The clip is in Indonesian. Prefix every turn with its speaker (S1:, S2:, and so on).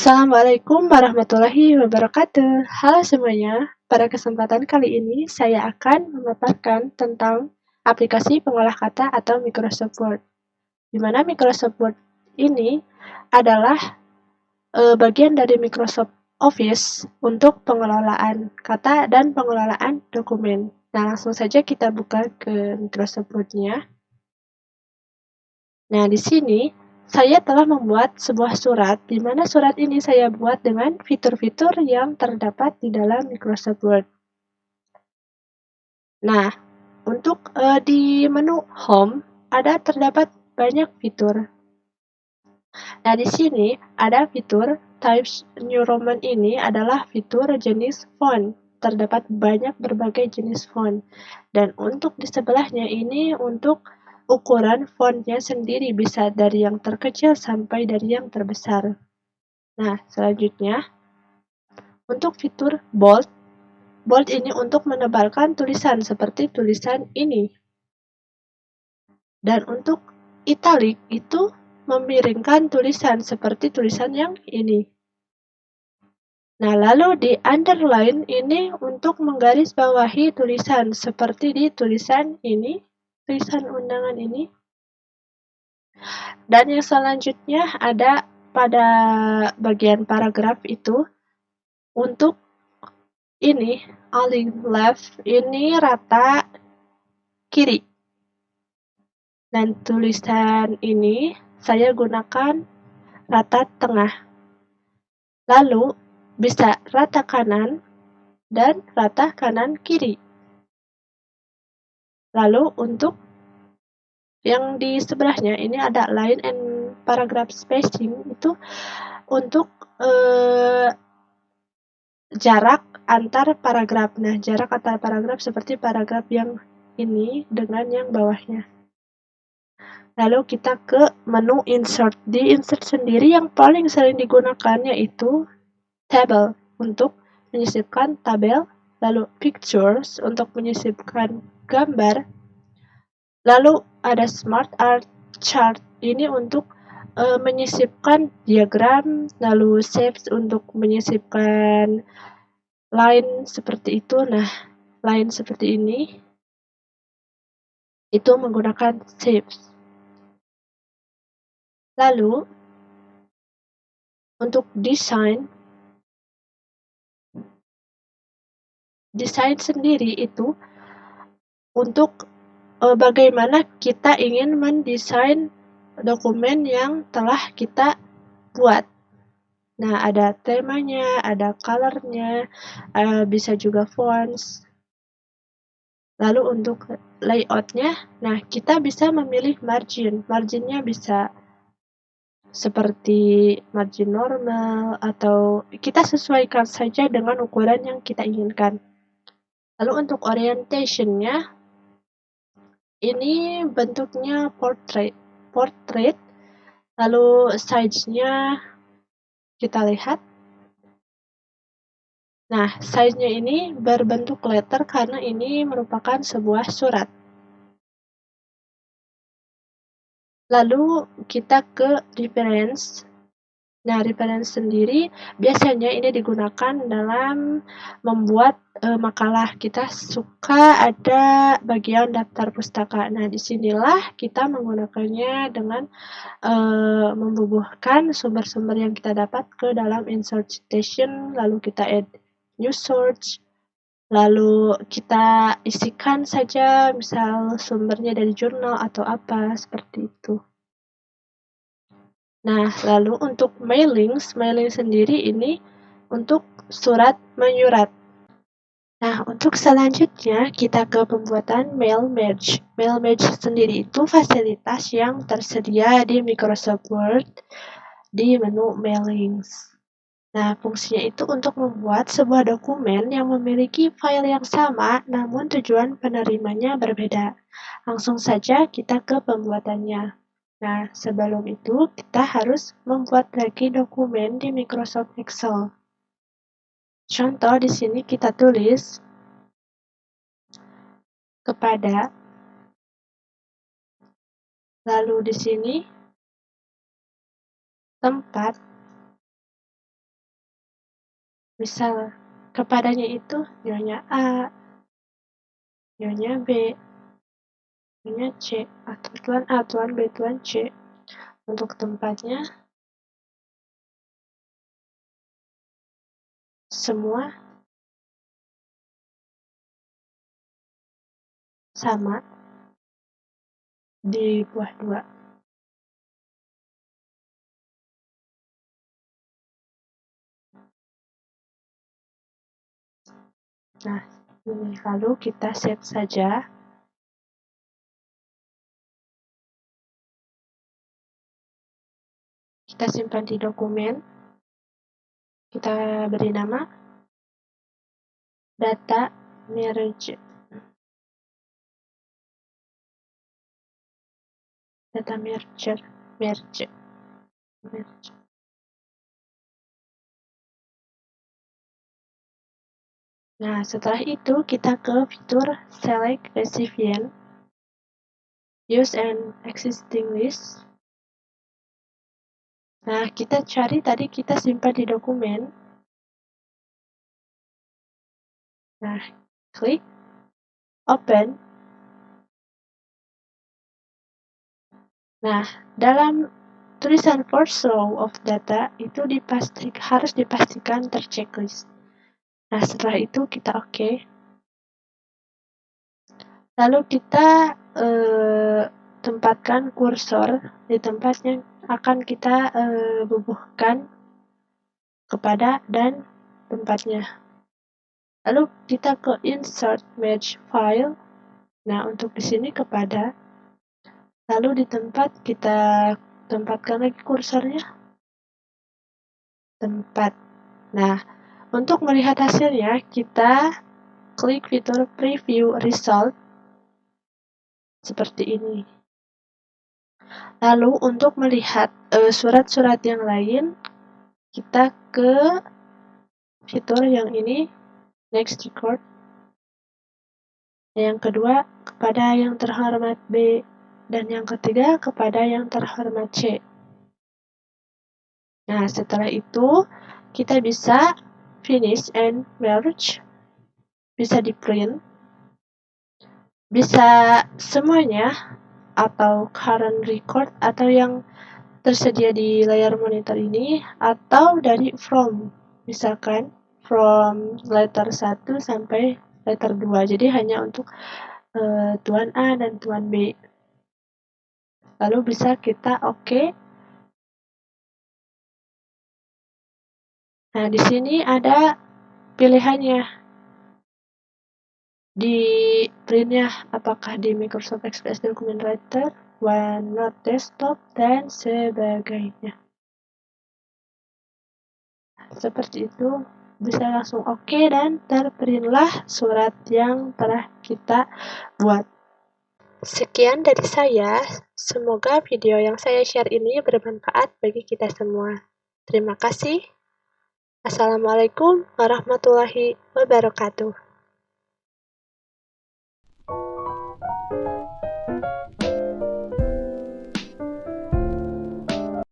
S1: Assalamualaikum warahmatullahi wabarakatuh. Halo semuanya, pada kesempatan kali ini saya akan memaparkan tentang aplikasi pengolah kata atau Microsoft Word. Di mana Microsoft Word ini adalah bagian dari Microsoft Office untuk pengelolaan kata dan pengelolaan dokumen. Nah, langsung saja kita buka ke Microsoft Word-nya. Nah, di sini saya telah membuat sebuah surat, di mana surat ini saya buat dengan fitur-fitur yang terdapat di dalam Microsoft Word. Nah, untuk di menu Home terdapat banyak fitur. Nah, di sini ada fitur Types New Roman. Ini adalah fitur jenis font. Terdapat banyak berbagai jenis font. Dan untuk di sebelahnya ini untuk ukuran fontnya sendiri, bisa dari yang terkecil sampai dari yang terbesar. Nah, selanjutnya untuk fitur bold. Bold ini untuk menebalkan tulisan seperti tulisan ini. Dan untuk italic itu memiringkan tulisan seperti tulisan yang ini. Nah, lalu di underline ini untuk menggarisbawahi tulisan seperti di tulisan ini, tulisan undangan ini. Dan yang selanjutnya ada pada bagian paragraf itu untuk ini align left, ini rata kiri. Dan tulisan ini saya gunakan rata tengah. Lalu bisa rata kanan dan rata kanan kiri. Lalu untuk yang di sebelahnya ini ada line and paragraph spacing, itu untuk jarak antar paragraf. Nah, jarak antar paragraf seperti paragraf yang ini dengan yang bawahnya. Lalu kita ke menu insert. Di insert sendiri yang paling sering digunakan yaitu table untuk menyisipkan tabel, lalu pictures untuk menyisipkan gambar, lalu ada smart art chart ini untuk menyisipkan diagram, lalu shapes untuk menyisipkan line seperti itu. Nah, line seperti ini itu menggunakan shapes. Lalu untuk desain sendiri itu untuk bagaimana kita ingin mendesain dokumen yang telah kita buat. Nah, ada temanya, ada color-nya, bisa juga fonts. Lalu untuk layout-nya, nah kita bisa memilih margin. Marginnya bisa seperti margin normal atau kita sesuaikan saja dengan ukuran yang kita inginkan. Lalu untuk orientation-nya, ini bentuknya portrait, lalu size-nya kita lihat. Nah, size-nya ini berbentuk letter karena ini merupakan sebuah surat. Lalu kita ke reference. Nah, reference sendiri biasanya ini digunakan dalam membuat makalah. Kita suka ada bagian daftar pustaka. Nah, disinilah kita menggunakannya dengan membubuhkan sumber-sumber yang kita dapat ke dalam insert citation, lalu kita add new source, lalu kita isikan saja misal sumbernya dari jurnal atau apa, seperti itu. Nah, lalu untuk mailing sendiri ini untuk surat menyurat. Nah, untuk selanjutnya kita ke pembuatan mail merge. Mail merge sendiri itu fasilitas yang tersedia di Microsoft Word di menu mailings. Nah, fungsinya itu untuk membuat sebuah dokumen yang memiliki file yang sama namun tujuan penerimanya berbeda. Langsung saja kita ke pembuatannya. Nah, sebelum itu kita harus membuat lagi dokumen di Microsoft Excel. Contoh di sini kita tulis kepada, lalu di sini tempat, Misal, kepadanya itu nyonya A, nyonya B, nyonya C, atau tuan A, tuan B, tuan C. Untuk tempatnya, semua sama di buah 2. Nah, ini lalu kita save saja. Kita simpan di dokumen. Kita beri nama data merge. Data merge. Nah, setelah itu kita ke fitur select recipient, use an existing list. Nah, kita cari tadi kita simpan di dokumen. Nah, klik open. Nah, dalam tulisan first row of data itu harus dipastikan terchecklist. Nah, setelah itu kita oke. Lalu kita tempatkan kursor di tempat yang akan kita bubuhkan kepada dan tempatnya. Lalu kita ke insert merge file. Nah, untuk di sini kepada. Lalu di tempat kita tempatkan lagi kursornya. Tempat. Nah, untuk melihat hasilnya kita klik fitur preview result seperti ini. Lalu untuk melihat surat-surat yang lain, kita ke fitur yang ini, next record. Yang kedua, kepada yang terhormat B. Dan yang ketiga, kepada yang terhormat C. Nah, setelah itu, kita bisa finish and merge. Bisa di print. Bisa semuanya, atau current record, atau yang tersedia di layar monitor ini, atau dari from. Misalkan, from letter 1 sampai letter 2. Jadi hanya untuk tuan A dan tuan B. Lalu bisa kita oke. Nah, di sini ada pilihannya. Di printnya apakah di Microsoft Express Document Writer, OneNote Desktop, dan sebagainya. Seperti itu, bisa langsung oke dan terprintlah surat yang telah kita buat. Sekian dari saya, semoga video yang saya share ini bermanfaat bagi kita semua. Terima kasih. Assalamualaikum warahmatullahi wabarakatuh.